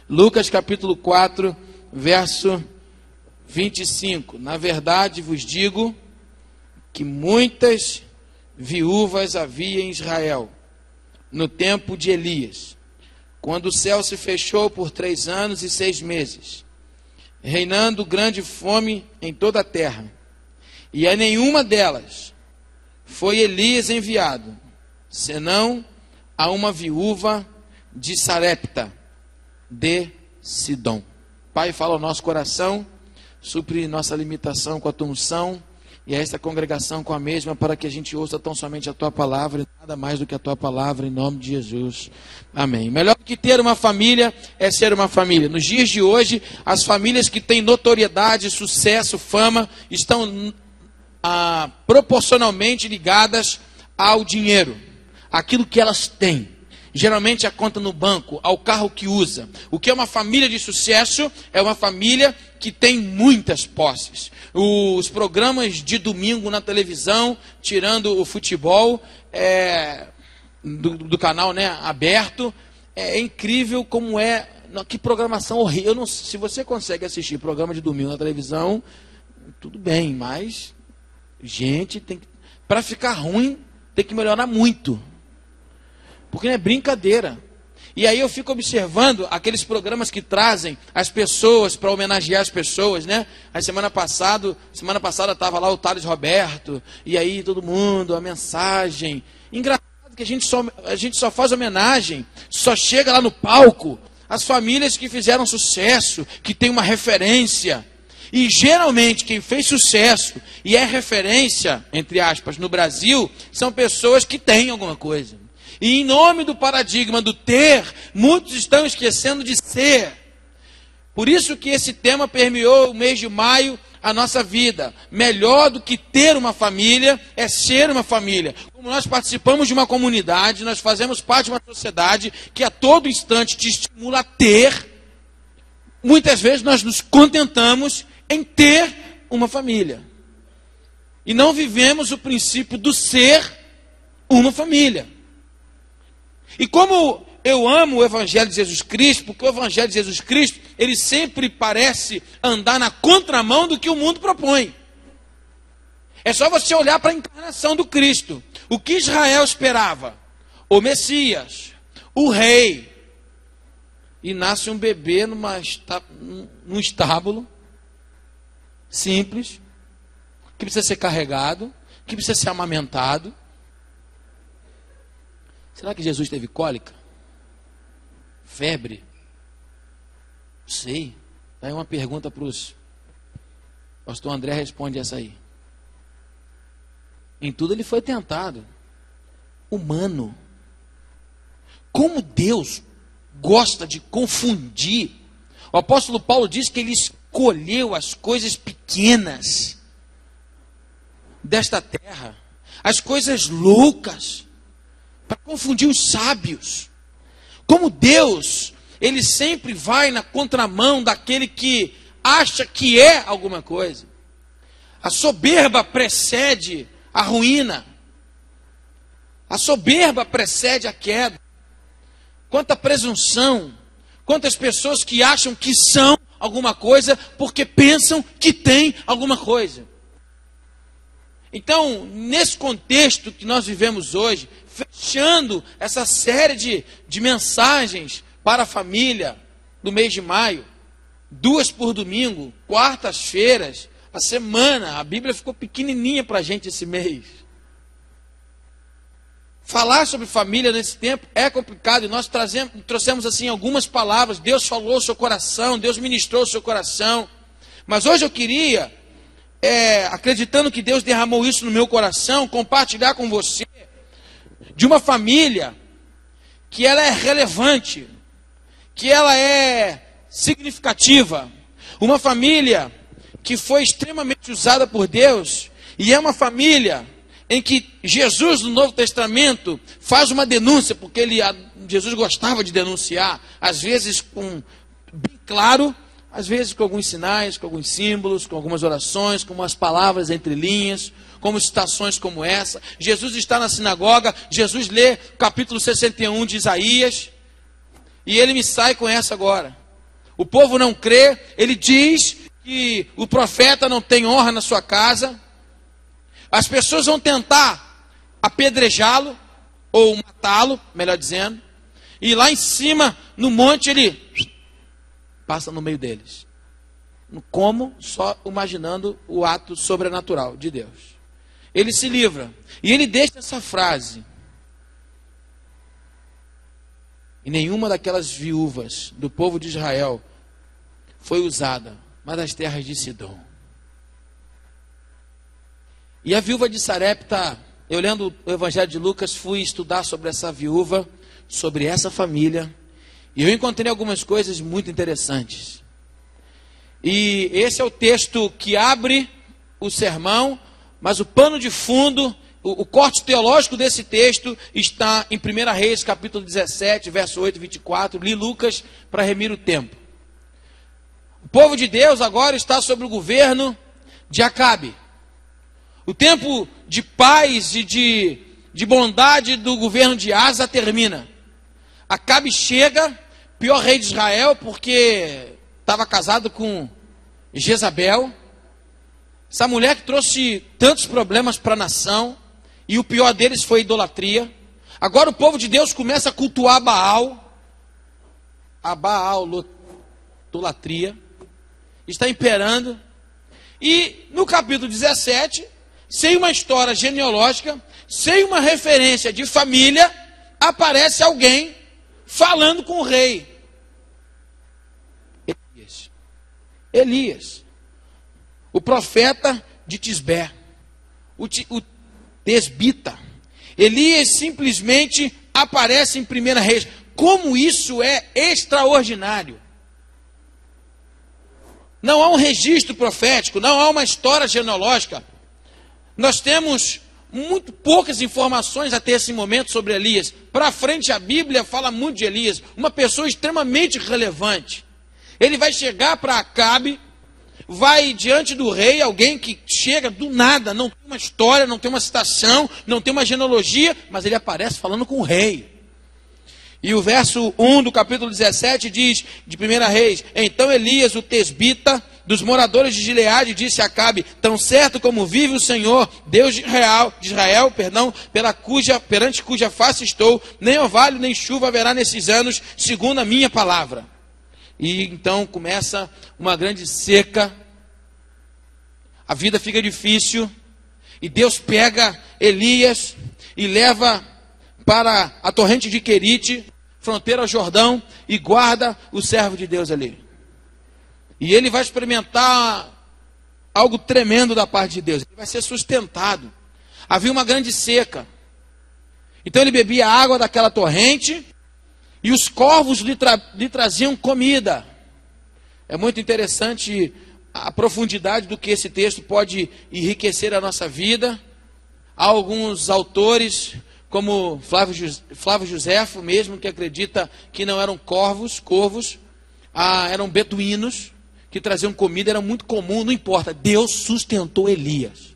Lucas capítulo 4, verso 25. Na verdade vos digo que muitas viúvas havia em Israel, no tempo de Elias, quando o céu se fechou por 3 anos e 6 meses, reinando grande fome em toda a terra. E a nenhuma delas foi Elias enviado, senão a uma viúva de Sarepta, de Sidom. Pai, fala ao nosso coração, supre nossa limitação com a tua unção, e a esta congregação com a mesma, para que a gente ouça tão somente a tua palavra, e nada mais do que a tua palavra, em nome de Jesus. Amém. Melhor do que ter uma família é ser uma família. Nos dias de hoje, as famílias que têm notoriedade, sucesso, fama, estão proporcionalmente ligadas ao dinheiro, aquilo que elas têm. Geralmente a conta no banco, ao carro que usa. O que é uma família de sucesso? É uma família que tem muitas posses. Os programas de domingo na televisão, tirando o futebol, do canal, né, aberto, é incrível como é. Que programação horrível. Se você consegue assistir programa de domingo na televisão, tudo bem, mas gente, para ficar ruim, tem que melhorar muito. Porque não é brincadeira. E aí eu fico observando aqueles programas que trazem as pessoas para homenagear as pessoas, né? A semana passada estava lá o Thales Roberto, e aí todo mundo, a mensagem. Engraçado que a gente só faz homenagem, só chega lá no palco as famílias que fizeram sucesso, que tem uma referência. E geralmente quem fez sucesso e é referência, entre aspas, no Brasil, são pessoas que têm alguma coisa. E em nome do paradigma do ter, muitos estão esquecendo de ser. Por isso que esse tema permeou o mês de maio a nossa vida. Melhor do que ter uma família é ser uma família. Como nós participamos de uma comunidade, nós fazemos parte de uma sociedade que a todo instante te estimula a ter, muitas vezes nós nos contentamos em ter uma família. E não vivemos o princípio do ser uma família. E como eu amo o Evangelho de Jesus Cristo, porque o Evangelho de Jesus Cristo, ele sempre parece andar na contramão do que o mundo propõe. É só você olhar para a encarnação do Cristo. O que Israel esperava? O Messias, o rei. E nasce um bebê num estábulo, simples, que precisa ser carregado, que precisa ser amamentado. Será que Jesus teve cólica? Febre? Não sei. Daí uma pergunta para os... Pastor André responde essa aí. Em tudo ele foi tentado. Humano. Como Deus gosta de confundir. O apóstolo Paulo diz que ele escolheu as coisas pequenas desta terra. As coisas loucas. Para confundir os sábios. Como Deus, ele sempre vai na contramão daquele que acha que é alguma coisa. A soberba precede a ruína. A soberba precede a queda. Quanta presunção, quantas pessoas que acham que são alguma coisa porque pensam que têm alguma coisa. Então, nesse contexto que nós vivemos hoje, fechando essa série de mensagens para a família do mês de maio, 2 por domingo, quartas-feiras, a semana, a Bíblia ficou pequenininha para a gente esse mês. Falar sobre família nesse tempo é complicado, e nós trouxemos assim algumas palavras. Deus falou ao seu coração, Deus ministrou ao seu coração, mas hoje eu queria... acreditando que Deus derramou isso no meu coração, compartilhar com você de uma família que ela é relevante, que ela é significativa, uma família que foi extremamente usada por Deus, e é uma família em que Jesus no Novo Testamento faz uma denúncia, porque Jesus gostava de denunciar, às vezes bem claro, às vezes com alguns sinais, com alguns símbolos, com algumas orações, com umas palavras entre linhas, como citações como essa. Jesus está na sinagoga, Jesus lê capítulo 61 de Isaías, e ele me sai com essa agora. O povo não crê, ele diz que o profeta não tem honra na sua casa. As pessoas vão tentar apedrejá-lo, ou matá-lo, melhor dizendo. E lá em cima, no monte, ele passa no meio deles. Como? Só imaginando o ato sobrenatural de Deus. Ele se livra. E ele deixa essa frase: e nenhuma daquelas viúvas do povo de Israel foi usada, mas das terras de Sidom. E a viúva de Sarepta, eu lendo o Evangelho de Lucas, fui estudar sobre essa viúva, sobre essa família, e eu encontrei algumas coisas muito interessantes. E esse é o texto que abre o sermão, mas o pano de fundo, o corte teológico desse texto está em 1 Reis, capítulo 17, verso 8 e 24. Li Lucas para remir o tempo. O povo de Deus agora está sob o governo de Acabe. O tempo de paz e de bondade do governo de Asa termina. Acabe chega, pior rei de Israel, porque estava casado com Jezabel. Essa mulher que trouxe tantos problemas para a nação. E o pior deles foi a idolatria. Agora o povo de Deus começa a cultuar Baal. A Baal-idolatria está imperando. E no capítulo 17, sem uma história genealógica, sem uma referência de família, aparece alguém falando com o rei. Elias, o profeta de Tisbé, o Tesbita. Elias simplesmente aparece em 1 Reis. Como isso é extraordinário! Não há um registro profético, não há uma história genealógica. Nós temos muito poucas informações até esse momento sobre Elias. Para frente a Bíblia fala muito de Elias, uma pessoa extremamente relevante. Ele vai chegar para Acabe, vai diante do rei, alguém que chega do nada, não tem uma história, não tem uma citação, não tem uma genealogia, mas ele aparece falando com o rei. E o verso 1 do capítulo 17 diz, de 1 Reis: então Elias, o tesbita, dos moradores de Gileade, disse a Acabe: tão certo como vive o Senhor, Deus de Israel, perante cuja face estou, nem orvalho nem chuva haverá nesses anos, segundo a minha palavra. E então começa uma grande seca, a vida fica difícil, e Deus pega Elias e leva para a torrente de Querite, fronteira ao Jordão, e guarda o servo de Deus ali. E ele vai experimentar algo tremendo da parte de Deus, ele vai ser sustentado. Havia uma grande seca, então ele bebia a água daquela torrente, e os corvos lhe traziam comida. É muito interessante a profundidade do que esse texto pode enriquecer a nossa vida. Há alguns autores, como Flávio Josefo mesmo, que acredita que não eram corvos, eram beduínos, que traziam comida, era muito comum, não importa. Deus sustentou Elias.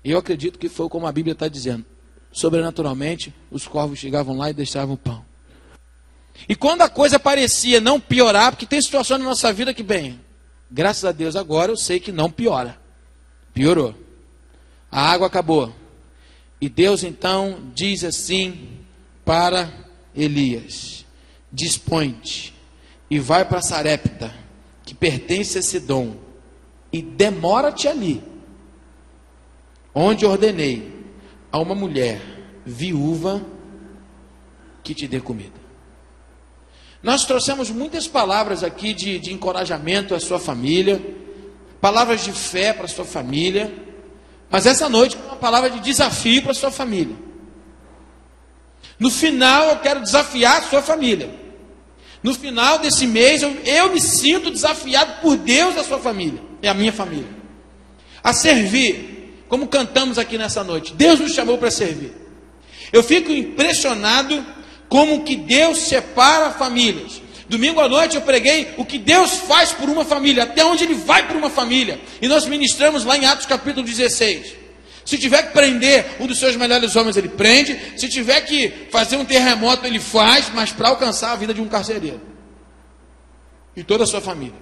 Eu acredito que foi como a Bíblia está dizendo. Sobrenaturalmente, os corvos chegavam lá e deixavam o pão. E quando a coisa parecia não piorar, porque tem situações na nossa vida que, bem, graças a Deus agora eu sei que não piora. Piorou. A água acabou. E Deus então diz assim para Elias: dispõe-te e vai para Sarepta, que pertence a Sidom, e demora-te ali, onde ordenei a uma mulher viúva que te dê comida. Nós trouxemos muitas palavras aqui de encorajamento à sua família, palavras de fé para a sua família, mas essa noite é uma palavra de desafio para a sua família. No final eu quero desafiar a sua família. No final desse mês eu me sinto desafiado por Deus a sua família, e a minha família, a servir. Como cantamos aqui nessa noite, Deus nos chamou para servir. Eu fico impressionado como que Deus separa famílias. Domingo à noite eu preguei o que Deus faz por uma família, até onde Ele vai por uma família. E nós ministramos lá em Atos capítulo 16. Se tiver que prender um dos seus melhores homens, Ele prende. Se tiver que fazer um terremoto, Ele faz, mas para alcançar a vida de um carcereiro. e toda a sua família.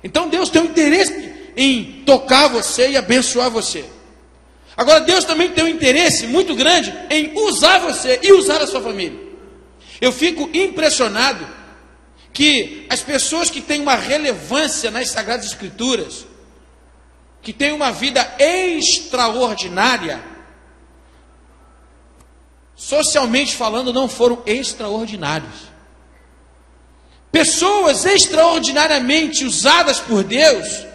Então Deus tem um interesse em tocar você e abençoar você. Agora Deus também tem um interesse muito grande em usar você e usar a sua família. Eu fico impressionado que as pessoas que têm uma relevância nas Sagradas Escrituras, que têm uma vida extraordinária, socialmente falando, não foram extraordinários. Pessoas extraordinariamente usadas por Deus,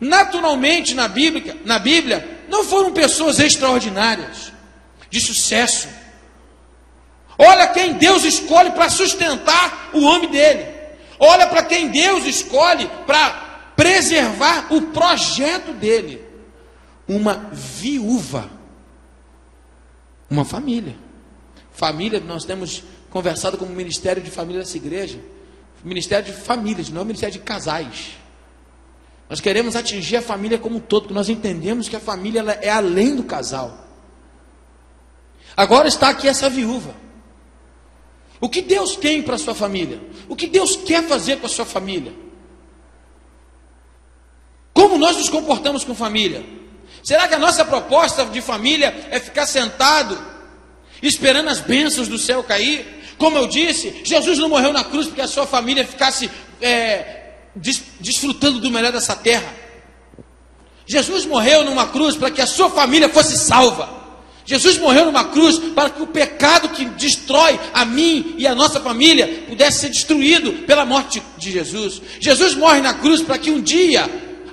naturalmente na Bíblia, não foram pessoas extraordinárias, de sucesso. Olha quem Deus escolhe para sustentar o homem dele. Olha para quem Deus escolhe para preservar o projeto dele. Uma viúva. Uma família. Família, nós temos conversado como ministério de família dessa igreja. Ministério de famílias, não é ministério de casais. Nós queremos atingir a família como um todo, porque nós entendemos que a família ela é além do casal. Agora está aqui essa viúva. O que Deus tem para a sua família? O que Deus quer fazer com a sua família? Como nós nos comportamos com família? Será que a nossa proposta de família é ficar sentado, esperando as bênçãos do céu cair? Como eu disse, Jesus não morreu na cruz porque a sua família ficasse desfrutando do melhor dessa terra. Jesus morreu numa cruz para que a sua família fosse salva. Jesus morreu numa cruz para que o pecado que destrói a mim e a nossa família pudesse ser destruído pela morte de Jesus. Jesus morre na cruz para que um dia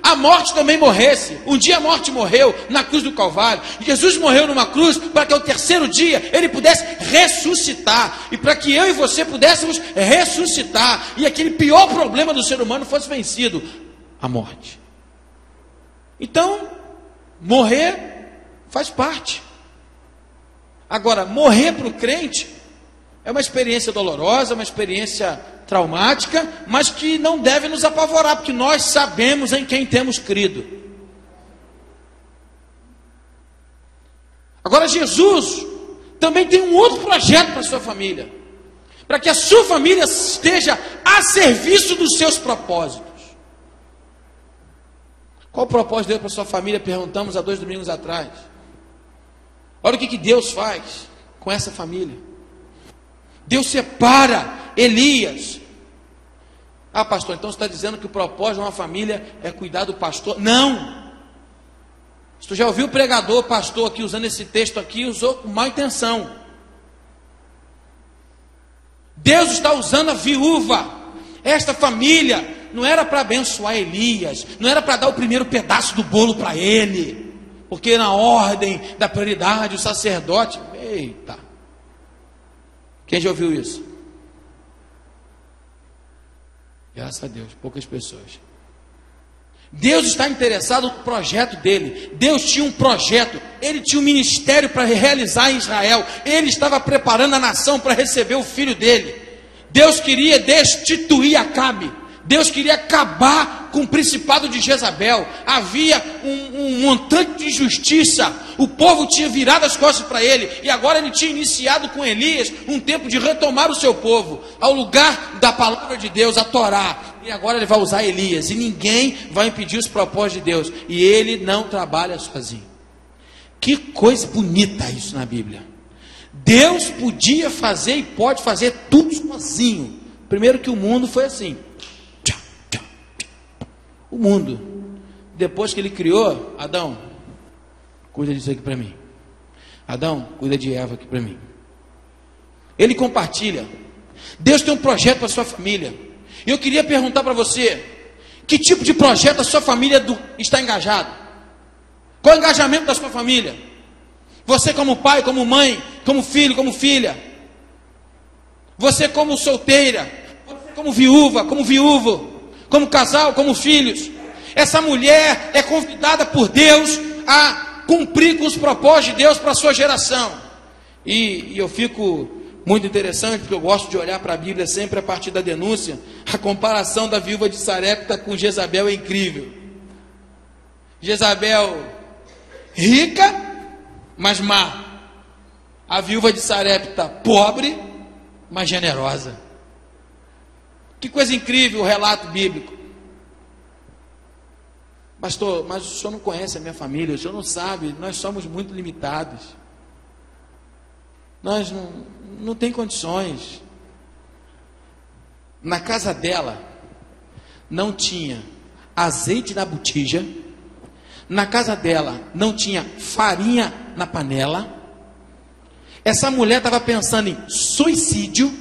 a morte também morresse. Um dia a morte morreu na cruz do Calvário. Jesus morreu numa cruz para que ao terceiro dia ele pudesse ressuscitar. E para que eu e você pudéssemos ressuscitar. E aquele pior problema do ser humano fosse vencido: a morte. Então, morrer faz parte. Agora, morrer para o crente é uma experiência dolorosa, uma experiência traumática, mas que não deve nos apavorar, porque nós sabemos em quem temos crido. Agora, Jesus também tem um outro projeto para a sua família, para que a sua família esteja a serviço dos seus propósitos. Qual o propósito de Deus para a sua família? Perguntamos há 2 domingos atrás. Olha o que Deus faz com essa família. Deus separa Elias. Ah, pastor, então você está dizendo que o propósito de uma família é cuidar do pastor? Não. Se tu já ouviu o pregador, pastor aqui usando esse texto aqui, usou com má intenção. Deus está usando a viúva. Esta família não era para abençoar Elias, não era para dar o primeiro pedaço do bolo para ele, porque na ordem da prioridade o sacerdote, eita, quem já ouviu isso? Graças a Deus, poucas pessoas. Deus está interessado no projeto dele. Deus tinha um projeto, ele tinha um ministério para realizar em Israel. Ele estava preparando a nação para receber o filho dele. Deus queria destituir Acabe. Deus queria acabar com o principado de Jezabel. Havia um montante de injustiça. O povo tinha virado as costas para ele. E agora ele tinha iniciado com Elias um tempo de retomar o seu povo ao lugar da palavra de Deus, a Torá. E agora ele vai usar Elias. E ninguém vai impedir os propósitos de Deus. E ele não trabalha sozinho. Que coisa bonita isso na Bíblia. Deus podia fazer e pode fazer tudo sozinho. Primeiro que o mundo foi assim. O mundo, depois que ele criou, Adão, cuida disso aqui para mim. Adão, cuida de Eva aqui para mim. Ele compartilha. Deus tem um projeto para a sua família. E eu queria perguntar para você, que tipo de projeto a sua família está engajada? Qual é o engajamento da sua família? Você como pai, como mãe, como filho, como filha. Você como solteira, você como viúva, como viúvo. Como casal, como filhos. Essa mulher é convidada por Deus a cumprir com os propósitos de Deus para a sua geração. E eu fico muito interessante, porque eu gosto de olhar para a Bíblia sempre a partir da denúncia. A comparação da viúva de Sarepta com Jezabel é incrível. Jezabel rica, mas má. A viúva de Sarepta pobre, mas generosa. Que coisa incrível o relato bíblico. Pastor, mas o senhor não conhece a minha família, o senhor não sabe, nós somos muito limitados. Nós não tem condições. Na casa dela não tinha azeite na botija, na casa dela não tinha farinha na panela. Essa mulher estava pensando em suicídio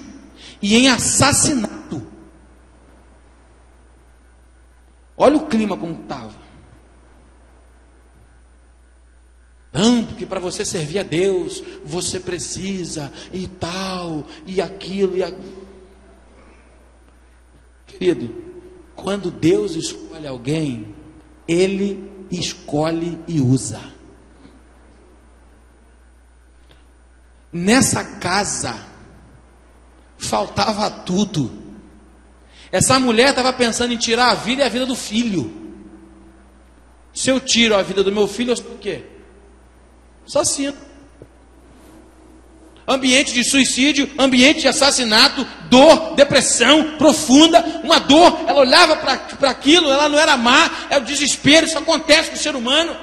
e em assassinato. Olha o clima como estava. Não, porque para você servir a Deus, você precisa, e tal, e aquilo, e aquilo. Querido, quando Deus escolhe alguém, Ele escolhe e usa. Nessa casa, faltava tudo. Essa mulher estava pensando em tirar a vida e a vida do filho. Se eu tiro a vida do meu filho, eu sou o quê? Assassino. Ambiente de suicídio, ambiente de assassinato, dor, depressão profunda, uma dor. Ela olhava para aquilo, ela não era má, é o desespero. Isso acontece com o ser humano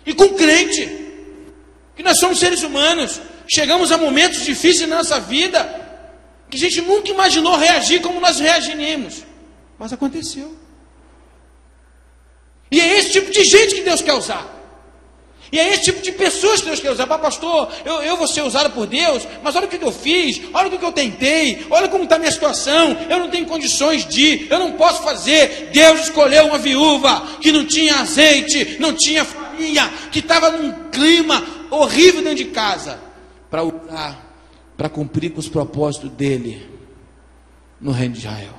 e com o crente, que nós somos seres humanos. Chegamos a momentos difíceis na nossa vida que a gente nunca imaginou reagir como nós reagiremos, mas aconteceu. E é esse tipo de gente que Deus quer usar. E é esse tipo de pessoas que Deus quer usar. Pastor, eu vou ser usado por Deus, mas olha o que eu fiz, olha o que eu tentei, olha como está a minha situação, eu não tenho condições de, eu não posso fazer. Deus escolheu uma viúva que não tinha azeite, não tinha farinha, que estava num clima horrível dentro de casa, para usar, para cumprir com os propósitos dele no reino de Israel.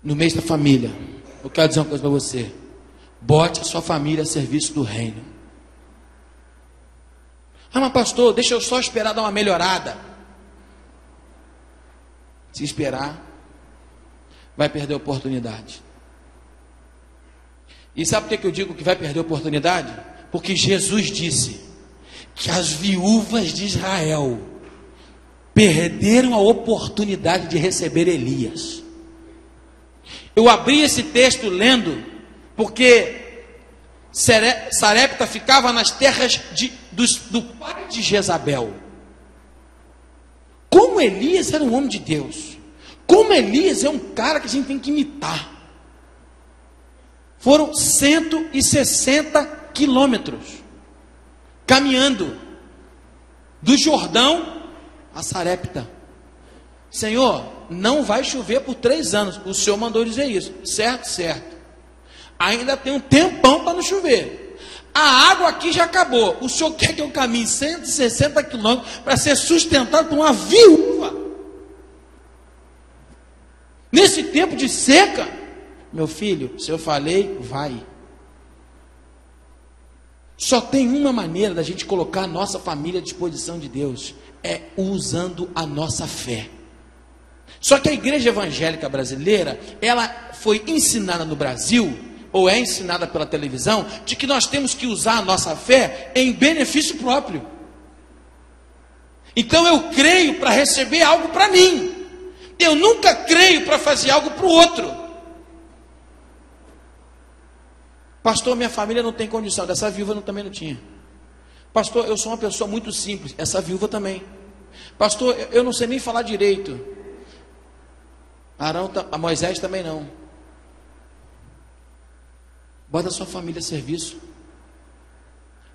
No mês da família, eu quero dizer uma coisa para você: bote a sua família a serviço do reino. Ah, mas pastor, deixa eu só esperar dar uma melhorada. Se esperar, vai perder a oportunidade. E sabe por que eu digo que vai perder a oportunidade? Porque Jesus disse que as viúvas de Israel perderam a oportunidade de receber Elias. Eu abri esse texto lendo, porque Sarepta ficava nas terras do pai de Jezabel. Como Elias era um homem de Deus, como Elias é um cara que a gente tem que imitar. Foram 160 quilômetros caminhando do Jordão a Sarepta. Senhor, não vai chover por 3 anos. O Senhor mandou dizer isso. Certo, certo. Ainda tem um tempão para não chover. A água aqui já acabou. O Senhor quer que eu caminhe 160 quilômetros para ser sustentado por uma viúva? Nesse tempo de seca? Meu filho, se eu falei, vai. Só tem uma maneira da gente colocar a nossa família à disposição de Deus: é usando a nossa fé. Só que a igreja evangélica brasileira, ela foi ensinada no Brasil, ou é ensinada pela televisão, de que nós temos que usar a nossa fé em benefício próprio. Então eu creio para receber algo para mim, eu nunca creio para fazer algo para o outro. Pastor, minha família não tem condição. Dessa viúva também não tinha. Pastor, eu sou uma pessoa muito simples. Essa viúva também. Pastor, eu não sei nem falar direito. A Moisés também não. Bota a sua família a serviço.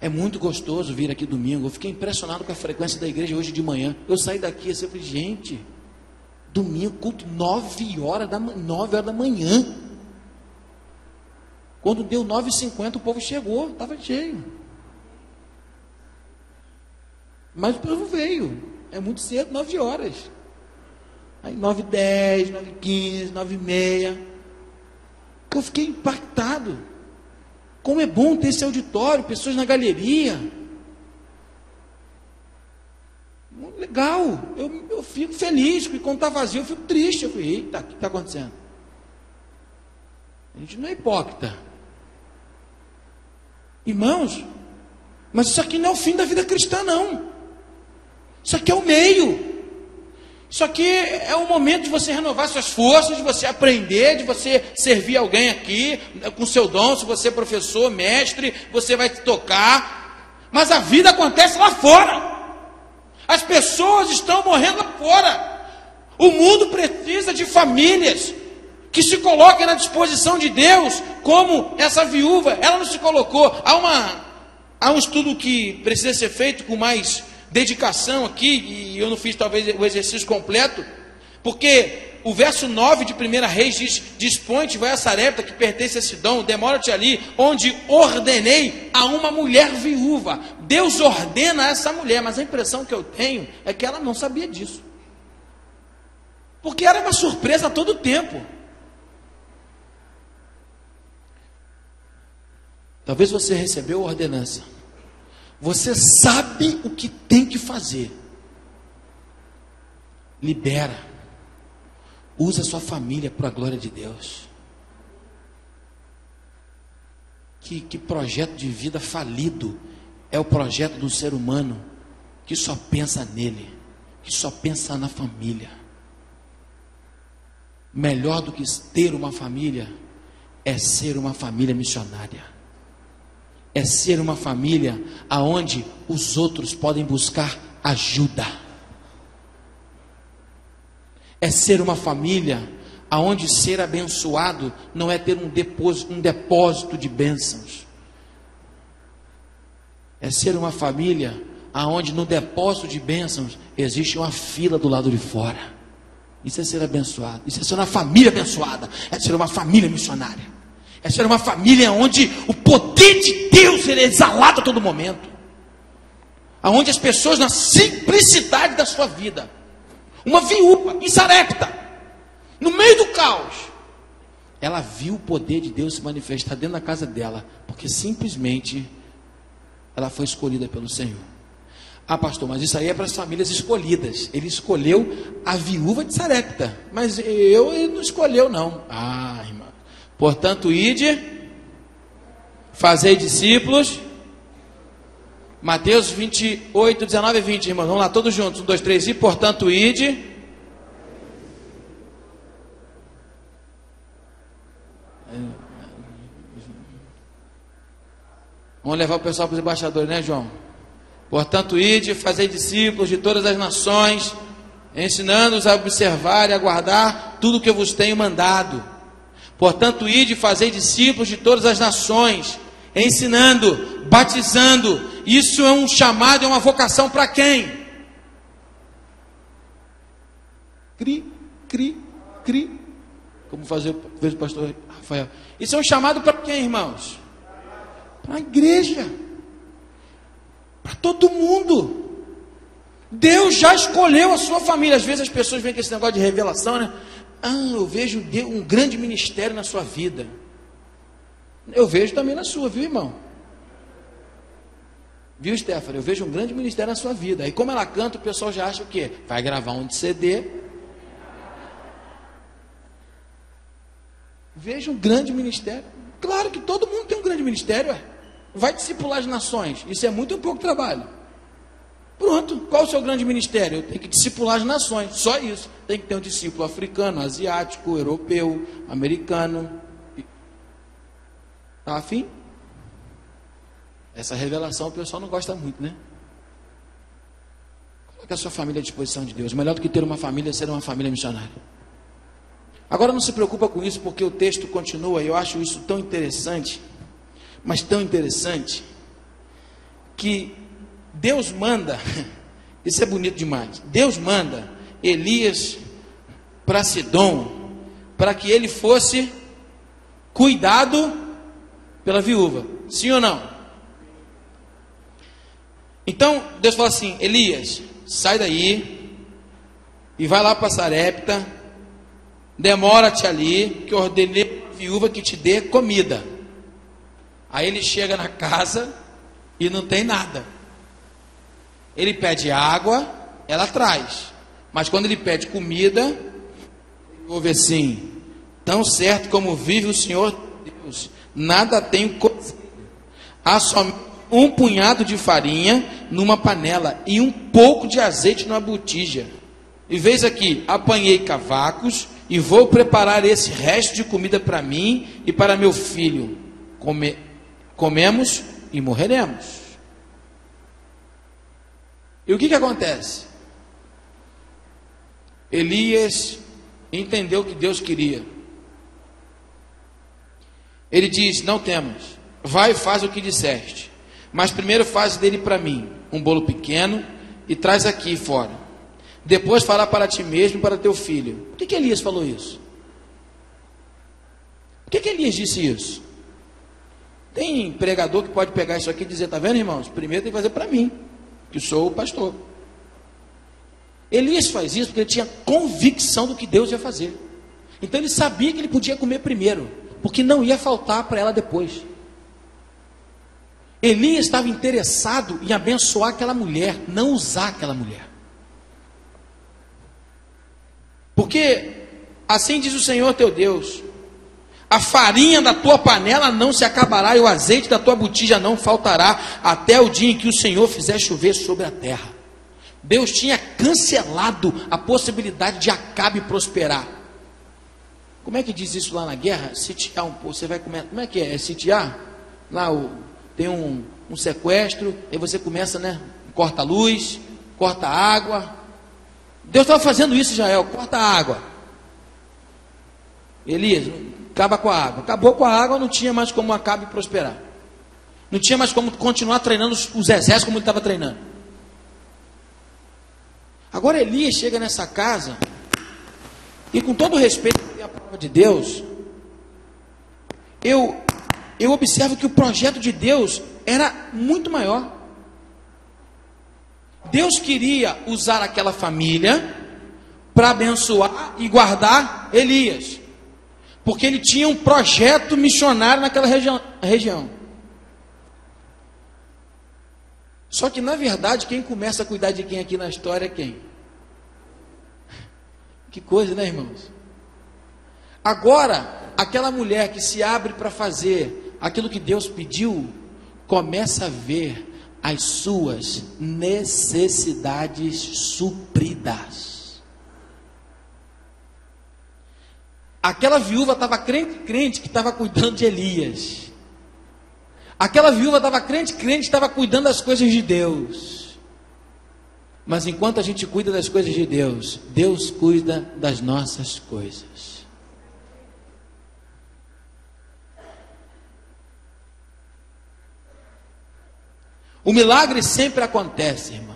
É muito gostoso vir aqui domingo. Eu fiquei impressionado com a frequência da igreja hoje de manhã. Eu saí daqui e falei, gente, domingo, culto 9 horas da manhã. Quando deu 9h50, o povo chegou, estava cheio. Mas o povo veio. É muito cedo, 9 horas. Aí 9h10, 9h15, 9h30. Eu fiquei impactado. Como é bom ter esse auditório, pessoas na galeria. Legal. Eu fico feliz, porque quando está vazio eu fico triste. Eu falei, eita, o que está acontecendo? A gente não é hipócrita. Irmãos, mas isso aqui não é o fim da vida cristã, não. Isso aqui é o meio. Isso aqui é o momento de você renovar suas forças, de você aprender, de você servir alguém aqui, com seu dom. Se você é professor, mestre, você vai tocar. Mas a vida acontece lá fora. As pessoas estão morrendo lá fora. O mundo precisa de famílias que se coloquem na disposição de Deus, como essa viúva. Ela não se colocou. Há um estudo que precisa ser feito com mais dedicação aqui, e eu não fiz talvez o exercício completo, porque o verso 9 de 1 Reis diz: dispõe-te, vai a Sarepta, que pertence a Sidom, demora-te ali, onde ordenei a uma mulher viúva. Deus ordena a essa mulher, mas a impressão que eu tenho é que ela não sabia disso, porque era uma surpresa a todo tempo. Talvez você recebeu a ordenança, você sabe o que tem que fazer. Libera. Usa a sua família para a glória de Deus. Que projeto de vida falido é o projeto do ser humano que só pensa nele, que só pensa na família. Melhor do que ter uma família é ser uma família missionária. É ser uma família aonde os outros podem buscar ajuda. É ser uma família aonde ser abençoado não é ter um depósito de bênçãos. É ser uma família aonde no depósito de bênçãos existe uma fila do lado de fora. Isso é ser abençoado. Isso é ser uma família abençoada. É ser uma família missionária. É ser uma família onde o poder de Deus é exalado a todo momento. Aonde as pessoas, na simplicidade da sua vida, uma viúva em Sarepta, no meio do caos, ela viu o poder de Deus se manifestar dentro da casa dela, porque simplesmente ela foi escolhida pelo Senhor. Ah, pastor, mas isso aí é para as famílias escolhidas. Ele escolheu a viúva de Sarepta, mas ele não escolheu não. Ah, irmão. Portanto, ide, fazei discípulos. Mateus 28, 19 e 20, irmãos. Vamos lá, todos juntos. 1, 2, 3, e portanto, ide. Vamos levar o pessoal para os embaixadores, né, João? Portanto, ide, fazei discípulos de todas as nações, ensinando-os a observar e a guardar tudo o que eu vos tenho mandado. Portanto, ide e fazei discípulos de todas as nações, ensinando, batizando. Isso é um chamado, é uma vocação para quem? Cri. Como fez o pastor Rafael. Isso é um chamado para quem, irmãos? Para a igreja. Para todo mundo. Deus já escolheu a sua família. Às vezes as pessoas vêm com esse negócio de revelação, né? Ah, eu vejo um grande ministério na sua vida. Eu vejo também na sua, viu, irmão? Viu, Stephanie? Eu vejo um grande ministério na sua vida. Aí como ela canta, o pessoal já acha o quê? Vai gravar um de CD. Vejo um grande ministério. Claro que todo mundo tem um grande ministério, ué. Vai discipular as nações. Isso é muito pouco trabalho. Pronto, qual o seu grande ministério? Eu tenho que discipular as nações, só isso. Tem que ter um discípulo africano, asiático, europeu, americano. Tá afim? Essa revelação o pessoal não gosta muito, né? Coloque a sua família à disposição de Deus. Melhor do que ter uma família é ser uma família missionária. Agora não se preocupa com isso, porque o texto continua, e eu acho isso tão interessante, mas tão interessante, que Deus manda, isso é bonito demais, Deus manda Elias para Sidom, para que ele fosse cuidado pela viúva, sim ou não? Então Deus fala assim: Elias, sai daí e vai lá para Sarepta, demora-te ali, que eu ordenei a viúva que te dê comida. Aí ele chega na casa e não tem nada. Ele pede água, ela traz. Mas quando ele pede comida, ouve assim: tão certo como vive o Senhor Deus, nada tenho cozido. Há só um punhado de farinha numa panela e um pouco de azeite numa botija. E veis aqui, apanhei cavacos e vou preparar esse resto de comida para mim e para meu filho. Comemos e morreremos. E o que acontece? Elias entendeu o que Deus queria. Ele diz: não temos, vai e faz o que disseste, mas primeiro faz dele para mim um bolo pequeno e traz aqui fora. Depois fará para ti mesmo e para teu filho. Por que Elias falou isso? Por que Elias disse isso? Tem pregador que pode pegar isso aqui e dizer: está vendo, irmãos? Primeiro tem que fazer para mim, que sou o pastor. Elias faz isso porque ele tinha convicção do que Deus ia fazer. Então ele sabia que ele podia comer primeiro, porque não ia faltar para ela depois. Elias estava interessado em abençoar aquela mulher, não usar aquela mulher. Porque assim diz o Senhor teu Deus: a farinha da tua panela não se acabará e o azeite da tua botija não faltará até o dia em que o Senhor fizer chover sobre a terra. Deus tinha cancelado a possibilidade de Acabe prosperar. Como é que diz isso lá na guerra? Sitiar um pouco. Você vai comer. Como é que é? É sitiar? Lá tem um sequestro, aí você começa, né? Corta a luz, corta a água. Deus estava fazendo isso, Israel, corta a água. Elias, acaba com a água. Acabou com a água, não tinha mais como Acabe prosperar. Não tinha mais como continuar treinando os exércitos como ele estava treinando. Agora Elias chega nessa casa, e com todo respeito à palavra de Deus, eu observo que o projeto de Deus era muito maior. Deus queria usar aquela família para abençoar e guardar Elias, porque ele tinha um projeto missionário naquela região. Só que na verdade quem começa a cuidar de quem aqui na história é quem? Que coisa, né, irmãos? Agora, aquela mulher que se abre para fazer aquilo que Deus pediu, começa a ver as suas necessidades supridas. Aquela viúva estava crente que estava cuidando de Elias. Aquela viúva estava crente que estava cuidando das coisas de Deus. Mas enquanto a gente cuida das coisas de Deus, Deus cuida das nossas coisas. O milagre sempre acontece, irmãos.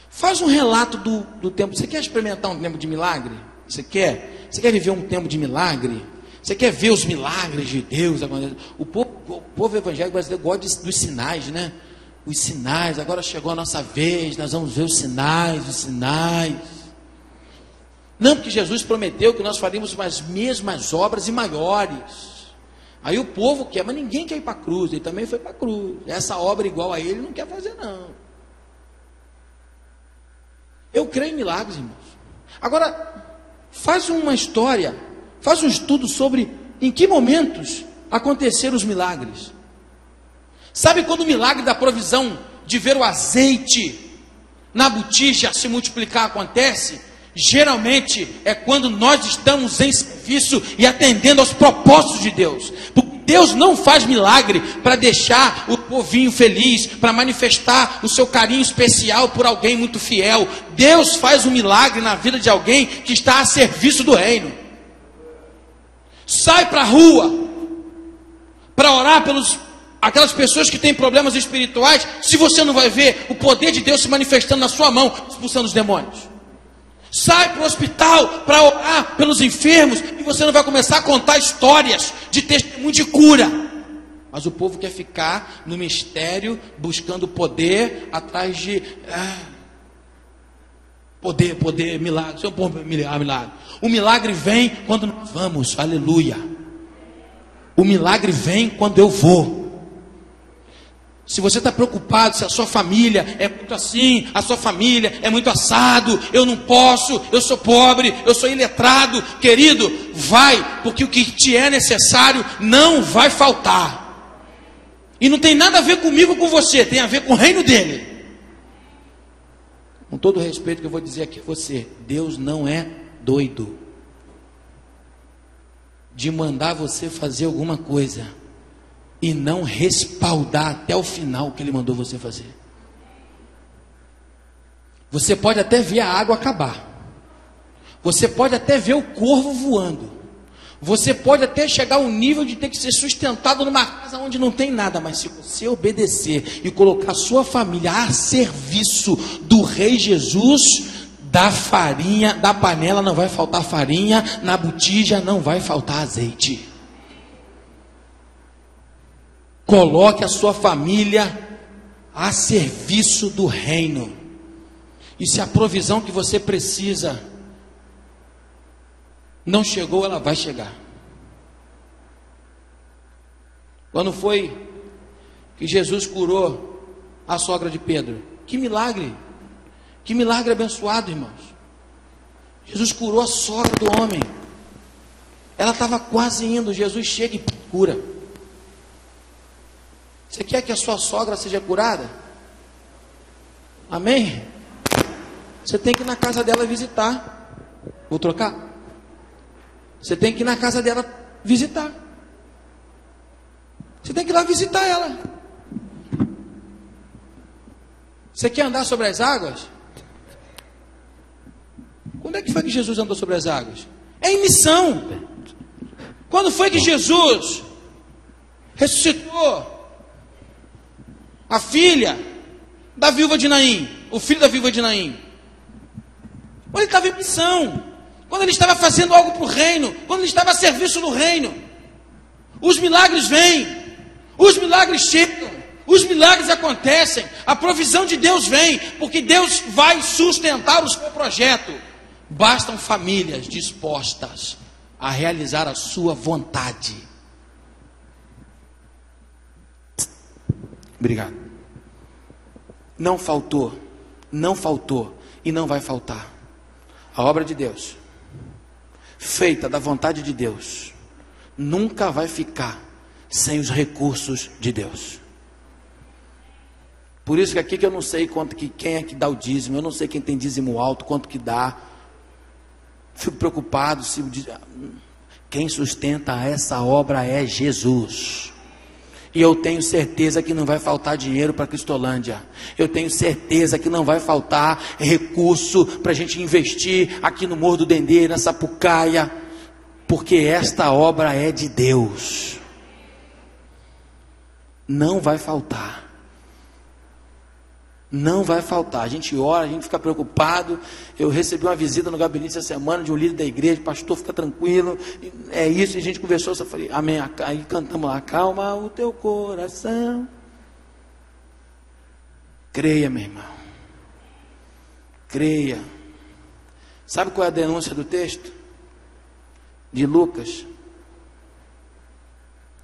Faz um relato do tempo. Você quer experimentar um tempo de milagre? Você quer? Você quer viver um tempo de milagre? Você quer ver os milagres de Deus? O povo evangélico brasileiro gosta dos sinais, né? Os sinais, agora chegou a nossa vez, nós vamos ver os sinais. Não, porque Jesus prometeu que nós faríamos as mesmas obras e maiores. Aí o povo quer, mas ninguém quer ir para a cruz. Ele também foi para a cruz. Essa obra igual a ele não quer fazer, não. Eu creio em milagres, irmãos. Agora, faz uma história, faz um estudo sobre em que momentos aconteceram os milagres. Sabe quando o milagre da provisão de ver o azeite na botija se multiplicar acontece? Geralmente é quando nós estamos em serviço e atendendo aos propósitos de Deus. Porque Deus não faz milagre para deixar o povinho feliz, para manifestar o seu carinho especial por alguém muito fiel. Deus faz um milagre na vida de alguém que está a serviço do reino. Sai para a rua para orar aquelas pessoas que têm problemas espirituais, se você não vai ver o poder de Deus se manifestando na sua mão, expulsando os demônios. Sai para o hospital para orar pelos enfermos e você não vai começar a contar histórias de testemunho de cura. Mas o povo quer ficar no mistério, buscando poder, atrás de poder, milagre. Seu povo, milagre. O milagre vem quando nós vamos, aleluia. O milagre vem quando eu vou. Se você está preocupado, se a sua família é muito assim, a sua família é muito assado, eu não posso, eu sou pobre, eu sou iletrado, querido, vai, porque o que te é necessário não vai faltar. E não tem nada a ver comigo ou com você, tem a ver com o reino dele. com todo o respeito que eu vou dizer aqui a você, Deus não é doido de mandar você fazer alguma coisa e não respaldar até o final o que Ele mandou você fazer. Você pode até ver a água acabar, você pode até ver o corvo voando, você pode até chegar ao nível de ter que ser sustentado numa casa onde não tem nada, mas se você obedecer e colocar sua família a serviço do Rei Jesus, da farinha, da panela não vai faltar farinha, na botija não vai faltar azeite. Coloque a sua família a serviço do reino. E se a provisão que você precisa não chegou, ela vai chegar. Quando foi que Jesus curou a sogra de Pedro? Que milagre abençoado, irmãos. Jesus curou a sogra do homem. Ela estava quase indo, Jesus chega e cura. Você quer que a sua sogra seja curada? Amém? Você tem que ir na casa dela visitar. Vou trocar? Você tem que ir na casa dela visitar. Você tem que ir lá visitar ela. Você quer andar sobre as águas? Quando é que foi que Jesus andou sobre as águas? É em missão. Quando foi que Jesus ressuscitou a filha da viúva de Naim, o filho da viúva de Naim? Quando ele estava em missão, quando ele estava fazendo algo para o reino, quando ele estava a serviço do reino. Os milagres vêm, os milagres chegam, os milagres acontecem, a provisão de Deus vem, porque Deus vai sustentar o seu projeto. Bastam famílias dispostas a realizar a sua vontade. Obrigado. Não faltou e não vai faltar. A obra de Deus, feita da vontade de Deus, nunca vai ficar sem os recursos de Deus. Por isso que aqui que eu não sei quem é que dá o dízimo, eu não sei quem tem dízimo alto, quanto que dá. Fico preocupado se quem sustenta essa obra é Jesus. E eu tenho certeza que não vai faltar dinheiro para Cristolândia. Eu tenho certeza que não vai faltar recurso para a gente investir aqui no Morro do Dendê, na Sapucaia, porque esta obra é de Deus. Não vai faltar. Não vai faltar. A gente ora, a gente fica preocupado. Eu recebi uma visita no gabinete essa semana de um líder da igreja. Pastor, fica tranquilo. É isso. E a gente conversou. Eu falei, amém. Aí cantamos lá, acalma o teu coração. Creia, meu irmão. Creia. Sabe qual é a denúncia do texto? De Lucas.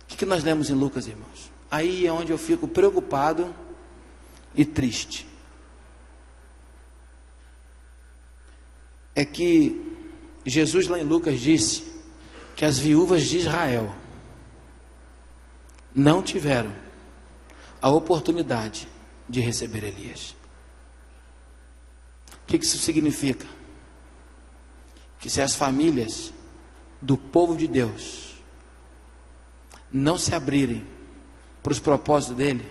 O que nós lemos em Lucas, irmãos? Aí é onde eu fico preocupado e triste. É que Jesus lá em Lucas disse que as viúvas de Israel não tiveram a oportunidade de receber Elias. O que isso significa? Que se as famílias do povo de Deus não se abrirem para os propósitos dele,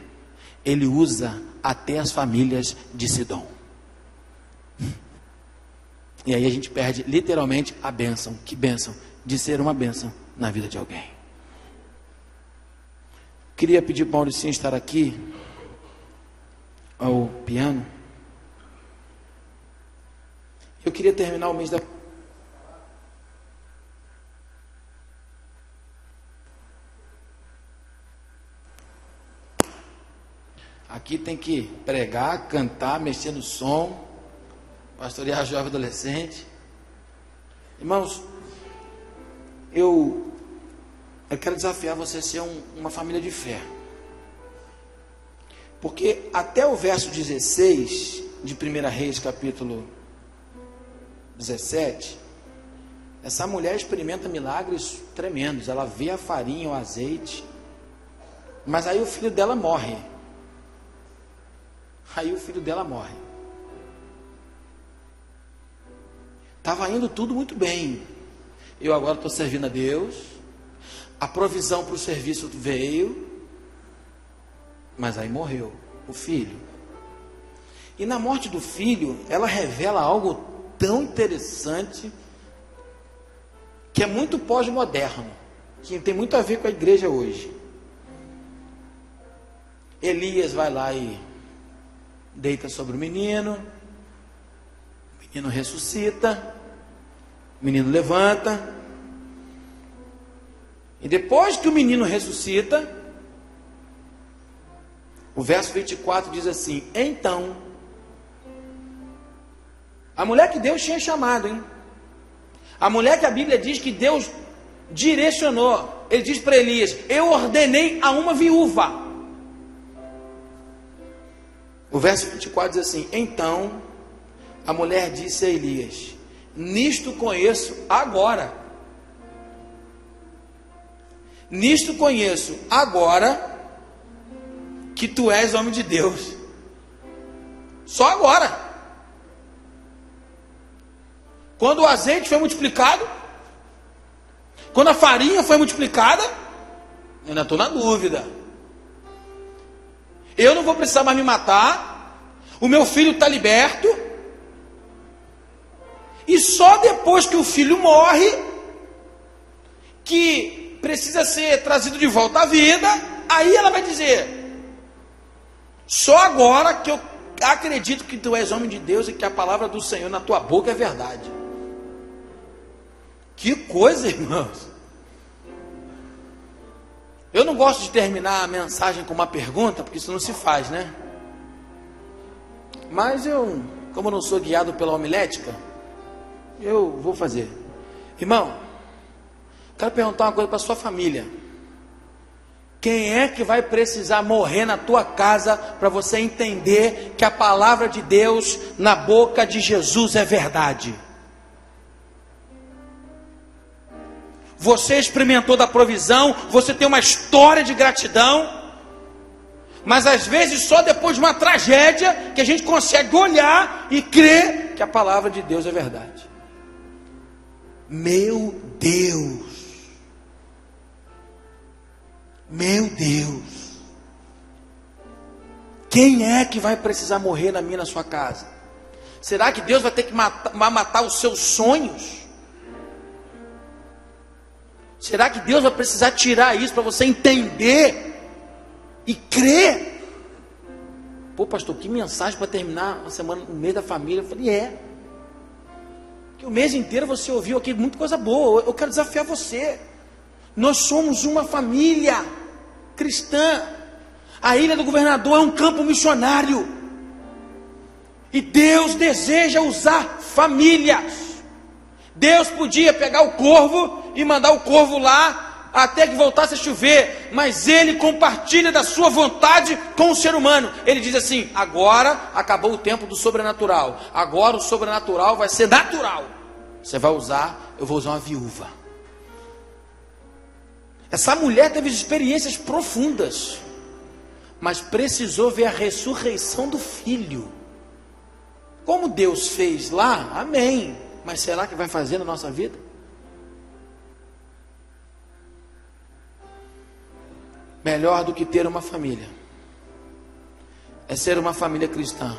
ele usa até as famílias de Sidom. E aí a gente perde literalmente a bênção. Que bênção? De ser uma bênção na vida de alguém. Queria pedir para o Mauricinho estar aqui ao piano. Eu queria terminar o mês da... Aqui tem que pregar, cantar, mexer no som, pastorear jovem adolescente. Irmãos, eu quero desafiar você a ser uma família de fé. Porque até o verso 16 de 1 Reis, capítulo 17, essa mulher experimenta milagres tremendos. Ela vê a farinha, o azeite, mas aí o filho dela morre. Estava indo tudo muito bem. Eu agora estou servindo a Deus. A provisão para o serviço veio. Mas aí morreu o filho. E na morte do filho, ela revela algo tão interessante, que é muito pós-moderno, que tem muito a ver com a igreja hoje. Elias vai lá e deita sobre o menino ressuscita, o menino levanta, e depois que o menino ressuscita, o verso 24 diz assim: então, a mulher que Deus tinha chamado, a mulher que a Bíblia diz que Deus direcionou, ele diz para Elias: eu ordenei a uma viúva. O verso 24 diz assim: então a mulher disse a Elias: nisto conheço agora. Nisto conheço agora que tu és homem de Deus. Só agora. Quando o azeite foi multiplicado, quando a farinha foi multiplicada, eu ainda estou na dúvida. Eu não vou precisar mais me matar. O meu filho está liberto. E só depois que o filho morre, que precisa ser trazido de volta à vida, aí ela vai dizer: só agora que eu acredito que tu és homem de Deus e que a palavra do Senhor na tua boca é verdade. Que coisa, irmãos. Eu não gosto de terminar a mensagem com uma pergunta, porque isso não se faz, né? Mas como eu não sou guiado pela homilética, eu vou fazer. Irmão, quero perguntar uma coisa para a sua família. Quem é que vai precisar morrer na tua casa para você entender que a palavra de Deus na boca de Jesus é verdade? Você experimentou da provisão, você tem uma história de gratidão, mas às vezes só depois de uma tragédia que a gente consegue olhar e crer que a palavra de Deus é verdade. Meu Deus, meu Deus, quem é que vai precisar morrer na minha, na sua casa? Será que Deus vai ter que matar os seus sonhos? Será que Deus vai precisar tirar isso para você entender e crer? Pô, pastor, que mensagem para terminar uma semana no mês da família. Eu falei: que o mês inteiro você ouviu aqui muita coisa boa. Eu quero desafiar você. Nós somos uma família cristã. A Ilha do Governador é um campo missionário, e Deus deseja usar famílias. Deus podia pegar o corvo e mandar o corvo lá até que voltasse a chover, mas Ele compartilha da sua vontade com o ser humano. Ele diz assim: agora acabou o tempo do sobrenatural, agora o sobrenatural vai ser natural. Você vai usar, eu vou usar uma viúva. Essa mulher teve experiências profundas, mas precisou ver a ressurreição do filho. Como Deus fez lá, amém, mas será que vai fazer na nossa vida? Melhor do que ter uma família é ser uma família cristã.